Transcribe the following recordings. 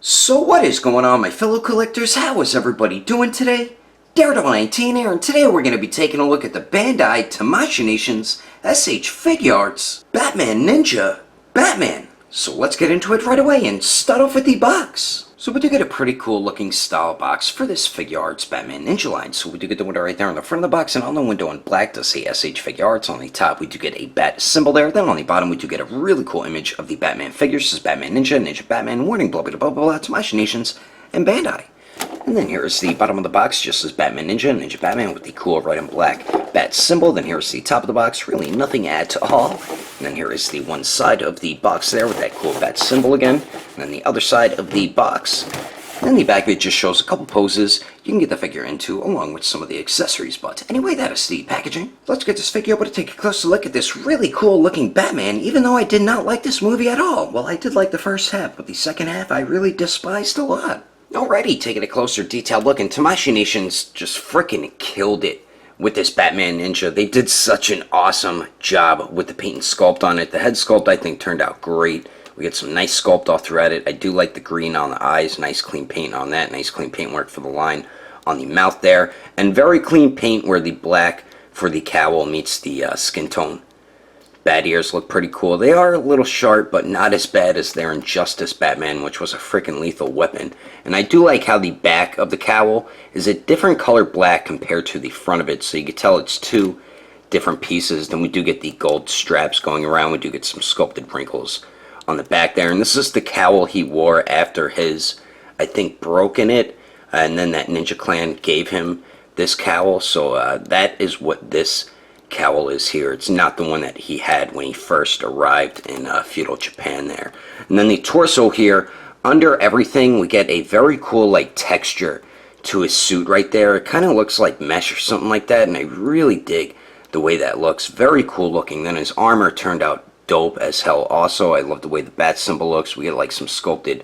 So what is going on, my fellow collectors? How is everybody doing today? Daredevil19 here, and today we're going to be taking a look at the Bandai Tamashii Nation's SH Figuarts Batman Ninja Batman. So let's get into it right away and start off with the box. So we do get a pretty cool looking style box for this Figuarts Batman Ninja line. So we do get the window right there on the front of the box, and on the window in black does say SH Figuarts. On the top we do get a bat symbol there. Then on the bottom we do get a really cool image of the Batman figures. This is Batman Ninja, Ninja Batman, warning, blah blah blah blah blah, Tamashii Nations, and Bandai. And then here is the bottom of the box, just as Batman Ninja, Ninja Batman with the cool red and black bat symbol. Then here's the top of the box, really nothing at all. And then here is the one side of the box there with that cool bat symbol again. And then the other side of the box. And then the back of it just shows a couple poses you can get the figure into, along with some of the accessories. But anyway, that is the packaging. Let's get this figure able to take a closer look at this really cool looking Batman, even though I did not like this movie at all. Well, I did like the first half, but the second half I really despised a lot. Alrighty, taking a closer detailed look, and Tamashii Nations just frickin' killed it with this Batman Ninja. They did such an awesome job with the paint and sculpt on it. The head sculpt, I think, turned out great. We get some nice sculpt all throughout it. I do like the green on the eyes, nice clean paint on that, nice clean paint work for the line on the mouth there, and very clean paint where the black for the cowl meets the skin tone. Bat ears look pretty cool. They are a little sharp, but not as bad as their Injustice Batman, which was a freaking lethal weapon. And I do like how the back of the cowl is a different color black compared to the front of it, so you can tell it's two different pieces. Then we do get the gold straps going around. We do get some sculpted wrinkles on the back there. And this is the cowl he wore after his, I think, broken it. And then that Ninja Clan gave him this cowl. So that is what this cowl is here. It's not the one that he had when he first arrived in feudal Japan there. And then the torso here, under everything, we get a very cool like texture to his suit right there. It kind of looks like mesh or something like that, and I really dig the way that looks. Very cool looking. Then his armor turned out dope as hell also. I love the way the bat symbol looks. We get like some sculpted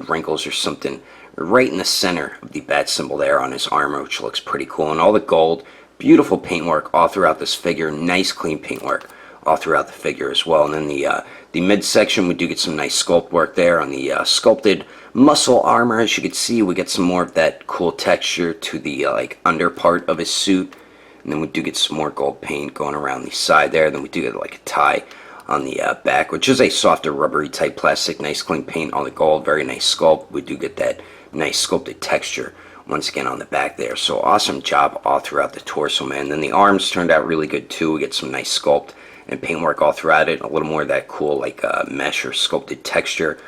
wrinkles or something right in the center of the bat symbol there on his armor, which looks pretty cool. And all the gold, beautiful paintwork all throughout this figure. Nice clean paintwork all throughout the figure as well. And then the midsection, we do get some nice sculpt work there on the sculpted muscle armor. As you can see, we get some more of that cool texture to the like under part of his suit. And then we do get some more gold paint going around the side there. Then we do get like a tie on the back, which is a softer rubbery type plastic. Nice clean paint on the gold, very nice sculpt. We do get that nice sculpted texture once again on the back there. So awesome job all throughout the torso, man. Then the arms turned out really good too. We get some nice sculpt and paintwork all throughout it. A little more of that cool like mesh or sculpted texture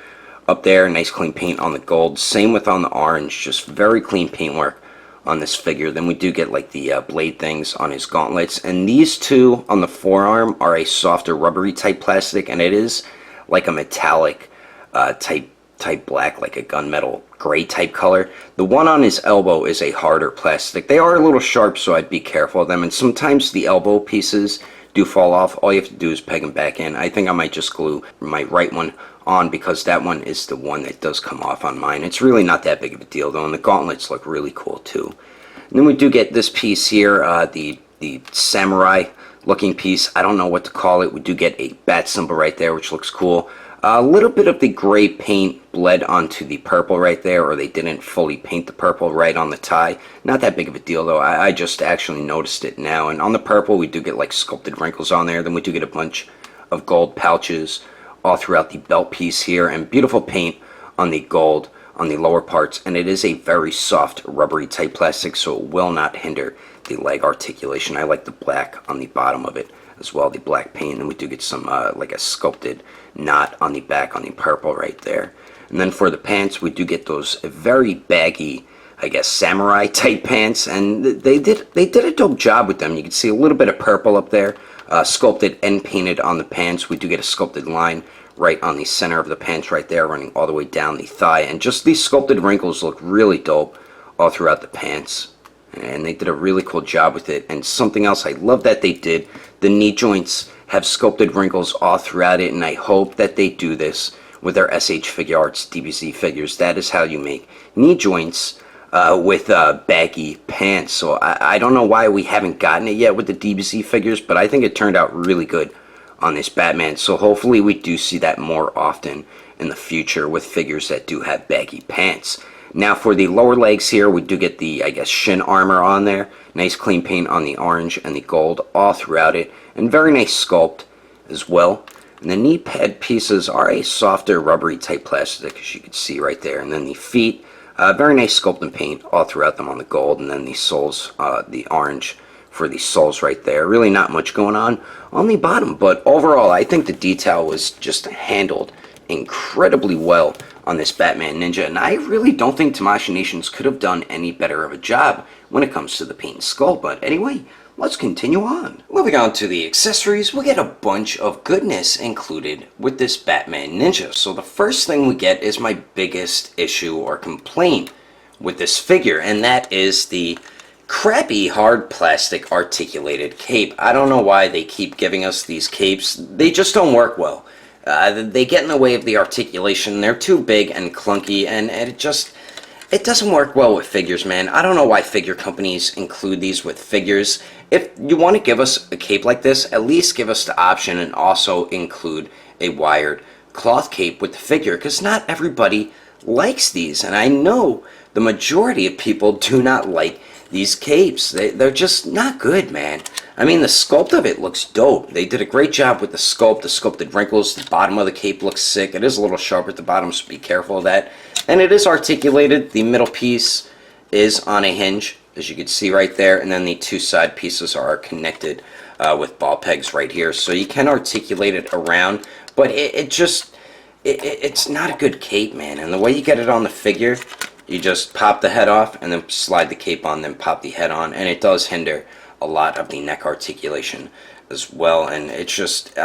up there. Nice clean paint on the gold. Same with on the orange. Just very clean paintwork on this figure. Then we do get like the blade things on his gauntlets. And these two on the forearm are a softer rubbery type plastic, and it is like a metallic type black, like a gunmetal gray type color. The one on his elbow is a harder plastic. They are a little sharp, so I'd be careful of them, and sometimes the elbow pieces do fall off. All you have to do is peg them back in. I think I might just glue my right one on, because that one is the one that does come off on mine. It's really not that big of a deal though, and the gauntlets look really cool too. And then we do get this piece here, the samurai looking piece. I don't know what to call it. We do get a bat symbol right there, which looks cool. A little bit of the gray paint bled onto the purple right there, or they didn't fully paint the purple right on the tie. Not that big of a deal though. I just actually noticed it now. And on the purple we do get like sculpted wrinkles on there. Then we do get a bunch of gold pouches all throughout the belt piece here, and beautiful paint on the gold on the lower parts. And it is a very soft rubbery type plastic, so it will not hinder the leg articulation. I like the black on the bottom of it as well, the black paint. And we do get some like a sculpted knot on the back on the purple right there. And then for the pants, we do get those very baggy, I guess, samurai type pants, and they did a dope job with them. You can see a little bit of purple up there, sculpted and painted on the pants. We do get a sculpted line right on the center of the pants right there, running all the way down the thigh, and just these sculpted wrinkles look really dope all throughout the pants. And they did a really cool job with it. And something else I love that they did, the knee joints have sculpted wrinkles all throughout it, and I hope that they do this with their SH Figuarts DBZ figures. That is how you make knee joints with baggy pants. So I don't know why we haven't gotten it yet with the DBZ figures, but I think it turned out really good on this Batman. So hopefully we do see that more often in the future with figures that do have baggy pants. Now for the lower legs here, we do get the, I guess, shin armor on there. Nice clean paint on the orange and the gold all throughout it, and very nice sculpt as well. And the knee pad pieces are a softer rubbery type plastic, as you can see right there. And then the feet, very nice sculpt and paint all throughout them on the gold, and then the soles, the orange for the soles right there. Really not much going on the bottom, but overall I think the detail was just handled incredibly well on this Batman Ninja, and I really don't think Tamashii Nations could have done any better of a job when it comes to the paint and sculpt. But anyway, let's continue on. Moving on to the accessories, we get a bunch of goodness included with this Batman Ninja. So the first thing we get is my biggest issue or complaint with this figure, and that is the crappy hard plastic articulated cape. I don't know why they keep giving us these capes. They just don't work well. They get in the way of the articulation. They're too big and clunky, and it doesn't work well with figures, man. I don't know why figure companies include these with figures. If you want to give us a cape like this, at least give us the option and also include a wired cloth cape with the figure, because not everybody likes these, and I know the majority of people do not like these capes. They're just not good, man. I mean, the sculpt of it looks dope. They did a great job with the sculpt, the sculpted wrinkles. The bottom of the cape looks sick. It is a little sharp at the bottom, so be careful of that. And it is articulated. The middle piece is on a hinge, as you can see right there, and then the two side pieces are connected with ball pegs right here, so you can articulate it around, but it's not a good cape, man. And the way you get it on the figure, you just pop the head off and then slide the cape on, then pop the head on, and it does hinder a lot of the neck articulation as well. And it's just,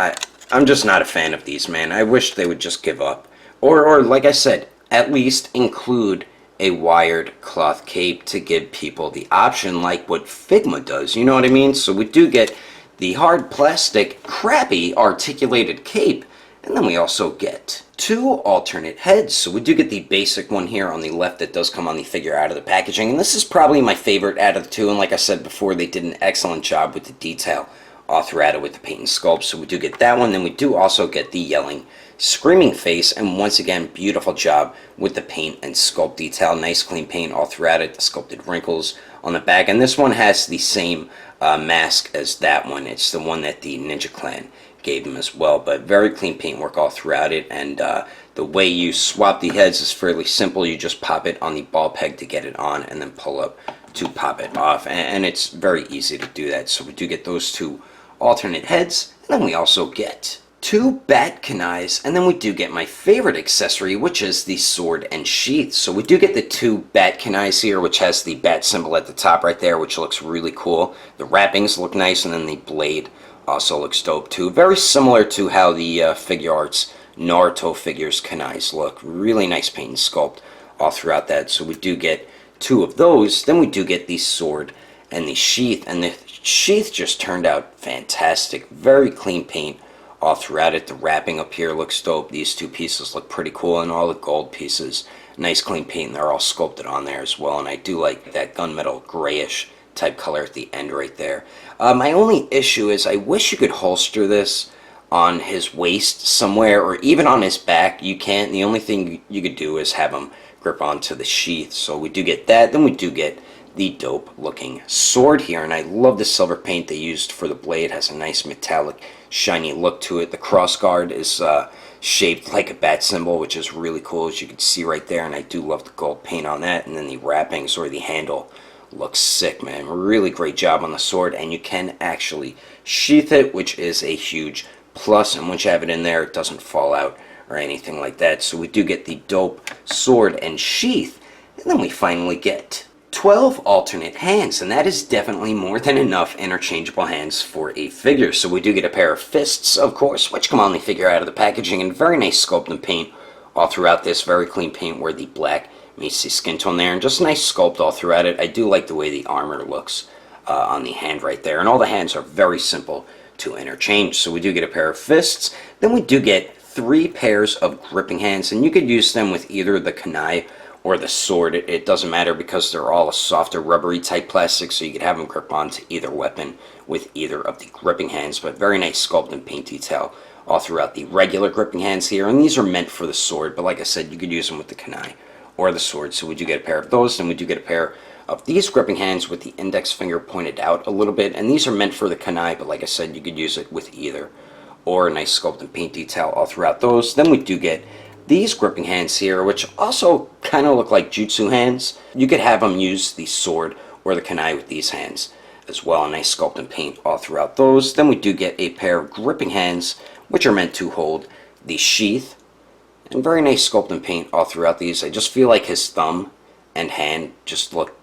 I'm just not a fan of these, man. I wish they would just give up, or like I said, at least include a wired cloth cape to give people the option like what Figma does, you know what I mean? So we do get the hard plastic crappy articulated cape, and then we also get two alternate heads. So we do get the basic one here on the left that does come on the figure out of the packaging, and this is probably my favorite out of the two, and like I said before, they did an excellent job with the detail all throughout it with the paint and sculpt. So we do get that one. Then we do also get the yelling screaming face, and once again, beautiful job with the paint and sculpt detail. Nice clean paint all throughout it, the sculpted wrinkles on the back, and this one has the same mask as that one. It's the one that the Ninja Clan gave him as well, but very clean paint work all throughout it. And the way you swap the heads is fairly simple. You just pop it on the ball peg to get it on, and then pull up to pop it off, and it's very easy to do that. So we do get those two alternate heads, and then we also get two bat kunais, and then we do get my favorite accessory, which is the sword and sheath. So we do get the two bat kunais here, which has the bat symbol at the top right there, which looks really cool. The wrappings look nice, and then the blade also looks dope too. Very similar to how the Figuarts Naruto figures kunais look. Really nice paint and sculpt all throughout that. So we do get two of those. Then we do get the sword and the sheath, and the sheath just turned out fantastic. Very clean paint all throughout it. The wrapping up here looks dope. These two pieces look pretty cool, and all the gold pieces, nice clean paint, and they're all sculpted on there as well. And I do like that gunmetal grayish type color at the end right there. My only issue is I wish you could holster this on his waist somewhere, or even on his back. You can't. The only thing you could do is have him grip onto the sheath. So we do get that. Then we do get the dope looking sword here, and I love the silver paint they used for the blade. It has a nice metallic shiny look to it. The crossguard is shaped like a bat symbol, which is really cool, as you can see right there, and I do love the gold paint on that. And then the wrappings, or the handle, looks sick, man. Really great job on the sword, and you can actually sheath it, which is a huge plus, and once you have it in there, it doesn't fall out or anything like that. So we do get the dope sword and sheath, and then we finally get 12 alternate hands, and that is definitely more than enough interchangeable hands for a figure. So we do get a pair of fists, of course, which come on the figure out of the packaging, and very nice sculpt and paint all throughout this. Very clean paint where the black meets the skin tone there, and just nice sculpt all throughout it. I do like the way the armor looks on the hand right there, and all the hands are very simple to interchange. So we do get a pair of fists. Then we do get 3 pairs of gripping hands, and you could use them with either the kunai or the sword. It doesn't matter, because they're all a softer rubbery type plastic, so you could have them grip onto either weapon with either of the gripping hands. But very nice sculpt and paint detail all throughout the regular gripping hands here, and these are meant for the sword, but like I said, you could use them with the kunai or the sword. So we do get a pair of those, and we do get a pair of these gripping hands with the index finger pointed out a little bit, and these are meant for the kunai, but like I said, you could use it with either, or a nice sculpt and paint detail all throughout those. Then we do get these gripping hands here, which also kind of look like jutsu hands. You could have them use the sword or the kunai with these hands as well. A nice sculpt and paint all throughout those. Then we do get a pair of gripping hands, which are meant to hold the sheath, and very nice sculpt and paint all throughout these. I just feel like his thumb and hand just look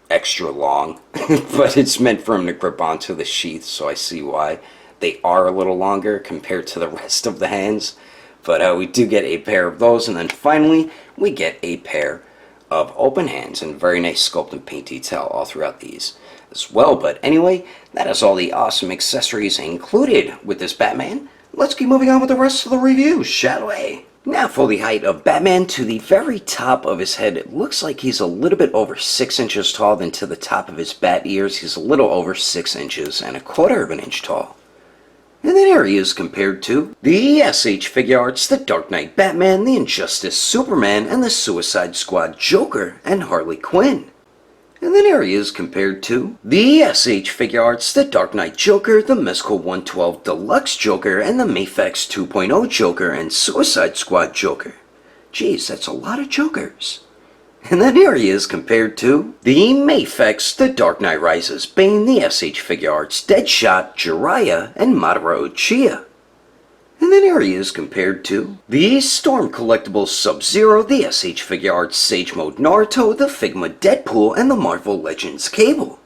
extra long, but it's meant for him to grip onto the sheath, so I see why they are a little longer compared to the rest of the hands. But we do get a pair of those, and then finally we get a pair of open hands, and very nice sculpt and paint detail all throughout these as well. But anyway, that is all the awesome accessories included with this Batman. Let's keep moving on with the rest of the review, shall we? Now for the height of Batman. To the very top of his head, it looks like he's a little bit over 6 inches tall. Then to the top of his bat ears, he's a little over 6 inches and a quarter of an inch tall. And then here he is compared to the SH Figuarts, the Dark Knight Batman, the Injustice Superman, and the Suicide Squad Joker and Harley Quinn. And then here he is compared to the SH Figuarts, the Dark Knight Joker, the Mezco 112 Deluxe Joker, and the Mafex 2.0 Joker and Suicide Squad Joker. Jeez, that's a lot of Jokers. And then here he is compared to the Mafex, the Dark Knight Rises Bane, the SH Figuarts, Deadshot, Jiraiya, and Madara Uchiha. And then here he is compared to the Storm Collectibles Sub-Zero, the SH Figuarts Sage Mode Naruto, the Figma Deadpool, and the Marvel Legends Cable.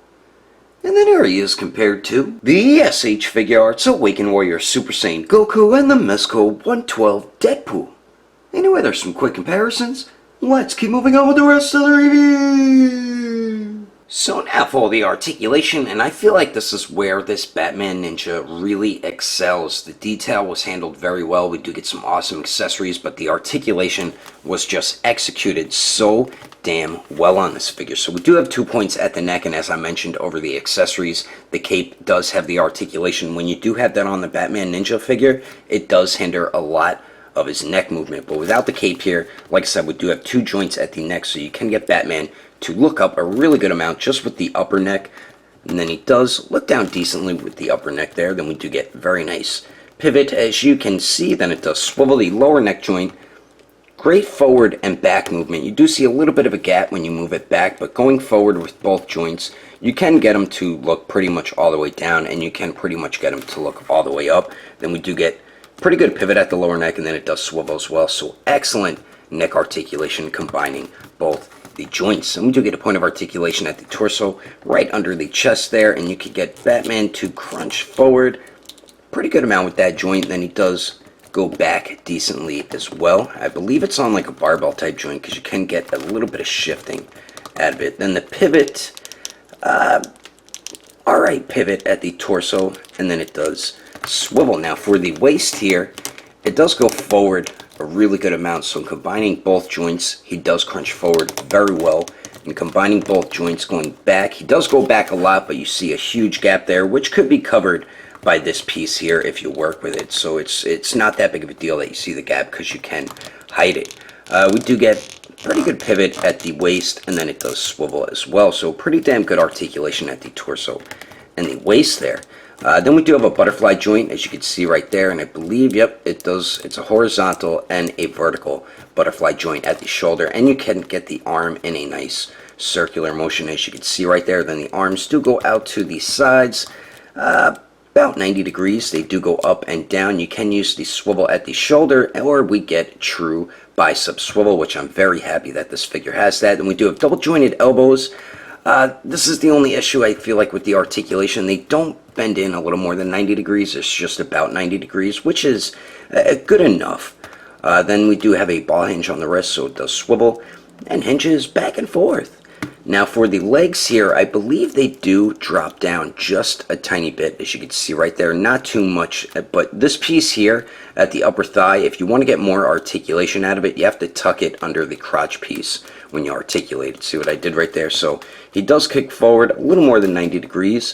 And then here he is compared to the SH Figuarts Awakened Warrior Super Saiyan Goku and the Mezco 112 Deadpool. Anyway, there's some quick comparisons. Let's keep moving on with the rest of the review. So now for the articulation, and I feel like this is where this Batman Ninja really excels. The detail was handled very well. We do get some awesome accessories, but the articulation was just executed so damn well on this figure. So we do have 2 points at the neck, and as I mentioned over the accessories, the cape does have the articulation. When you do have that on the Batman Ninja figure, it does hinder a lot of his neck movement. But without the cape here, like I said, we do have 2 joints at the neck, so you can get Batman to look up a really good amount just with the upper neck. And then he does look down decently with the upper neck there. Then we do get very nice pivot, as you can see. Then it does swivel the lower neck joint. Great forward and back movement. You do see a little bit of a gap when you move it back, but going forward with both joints, you can get them to look pretty much all the way down, and you can pretty much get them to look all the way up. Then we do get pretty good pivot at the lower neck, and then it does swivel as well. So excellent neck articulation combining both the joints. And we do get a point of articulation at the torso, right under the chest there, and you can get Batman to crunch forward pretty good amount with that joint. Then he does go back decently as well. I believe it's on like a barbell type joint, because you can get a little bit of shifting out of it. Then the pivot, alright pivot at the torso, and then it does swivel. Now for the waist here, it does go forward a really good amount, so combining both joints, he does crunch forward very well. And combining both joints going back, he does go back a lot, but you see a huge gap there, which could be covered by this piece here if you work with it. So it's not that big of a deal that you see the gap, because you can hide it. We do get pretty good pivot at the waist, and then it does swivel as well. So pretty damn good articulation at the torso and the waist there. Then we do have a butterfly joint, as you can see right there, and I believe, yep, it does. It's a horizontal and a vertical butterfly joint at the shoulder, and you can get the arm in a nice circular motion, as you can see right there. Then the arms do go out to the sides, about 90 degrees. They do go up and down. You can use the swivel at the shoulder, or we get true bicep swivel, which I'm very happy that this figure has that. And we do have double jointed elbows. This is the only issue I feel like with the articulation. They don't bend in a little more than 90 degrees. It's just about 90 degrees, which is good enough. Then we do have a ball hinge on the wrist, so it does swivel and hinges back and forth. Now for the legs here, I believe they do drop down just a tiny bit, as you can see right there. Not too much, but this piece here at the upper thigh, if you want to get more articulation out of it, you have to tuck it under the crotch piece when you articulate it. See what I did right there? So he does kick forward a little more than 90 degrees.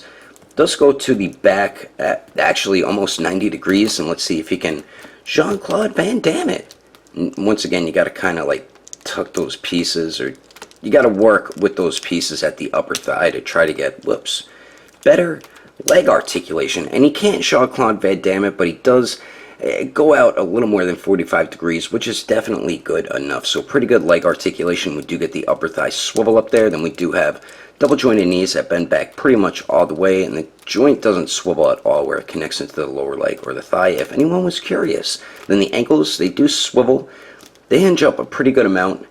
does go to the back at actually almost 90 degrees, and let's see if you can Jean-Claude Van Damme it. And once again, you got to kind of like tuck those pieces, or you got to work with those pieces at the upper thigh to try to get, whoops, better leg articulation. And he can't Jean-Claude Van Damme it, but he does go out a little more than 45 degrees, which is definitely good enough. So pretty good leg articulation. We do get the upper thigh swivel up there. Then we do have double jointed knees that bend back pretty much all the way, and the joint doesn't swivel at all where it connects into the lower leg or the thigh, if anyone was curious. Then the ankles, they do swivel. They hinge up a pretty good amount.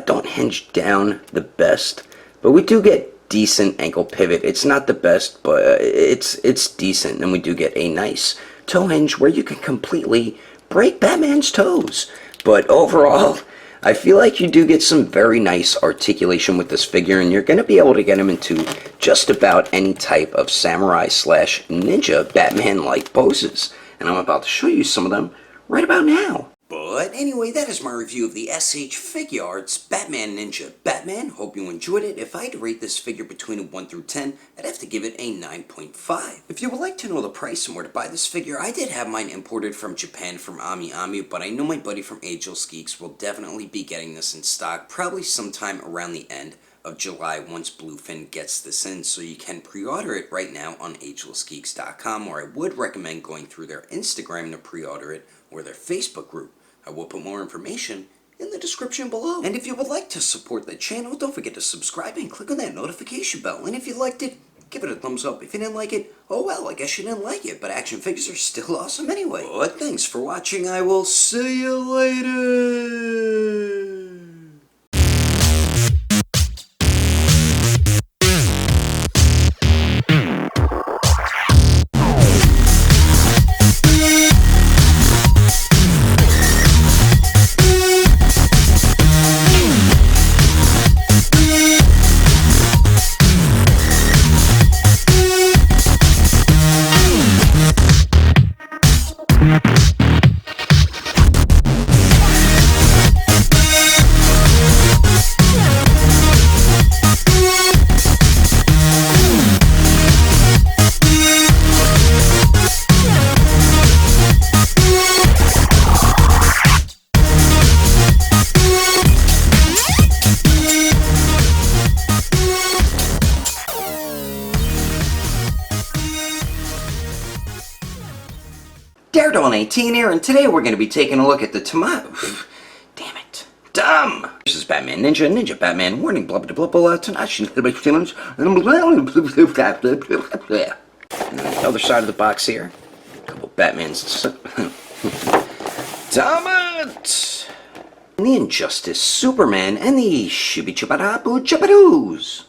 Don't hinge down the best, but we do get decent ankle pivot. It's not the best, but it's decent. And we do get a nice toe hinge where you can completely break Batman's toes. But overall, I feel like you do get some very nice articulation with this figure, and you're going to be able to get him into just about any type of samurai slash ninja Batman-like poses. And I'm about to show you some of them right about now. But anyway, that is my review of the SH Figuarts Batman Ninja Batman. Hope you enjoyed it. If I had to rate this figure between a 1 through 10, I'd have to give it a 9.5. If you would like to know the price and where to buy this figure, I did have mine imported from Japan from Ami, but I know my buddy from Agelessgeeks will definitely be getting this in stock probably sometime around the end of July once Bluefin gets this in, so you can pre-order it right now on Agelessgeeks.com, or I would recommend going through their Instagram to pre-order it, or their Facebook group. I will put more information in the description below. And if you would like to support the channel, don't forget to subscribe and click on that notification bell. And if you liked it, give it a thumbs up. If you didn't like it, oh well, I guess you didn't like it, but action figures are still awesome anyway. But thanks for watching. I will see you later. Daredevil 18 here, and today we're going to be taking a look at the Damn it. Dumb! This is Batman Ninja, Ninja Batman, warning, blah blah blah blah, Tamashii. And then the other side of the box here, a couple Batmans. Damn it! And the Injustice Superman, and the Shibby-Chibba-Daboo Chibbadoos.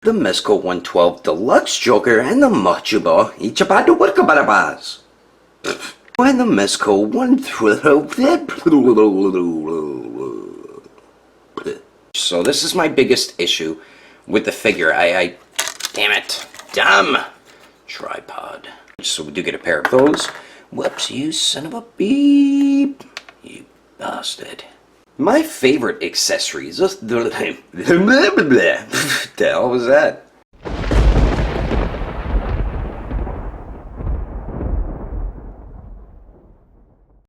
The Mezco 112 Deluxe Joker, and the Machuba Ichibadu-Wickabarabas. And the Mezco 112. So this is my biggest issue with the figure. Damn it. Dumb tripod. So we do get a pair of those. Whoops, you son of a beep. You bastard. My favorite accessories. The hell was that?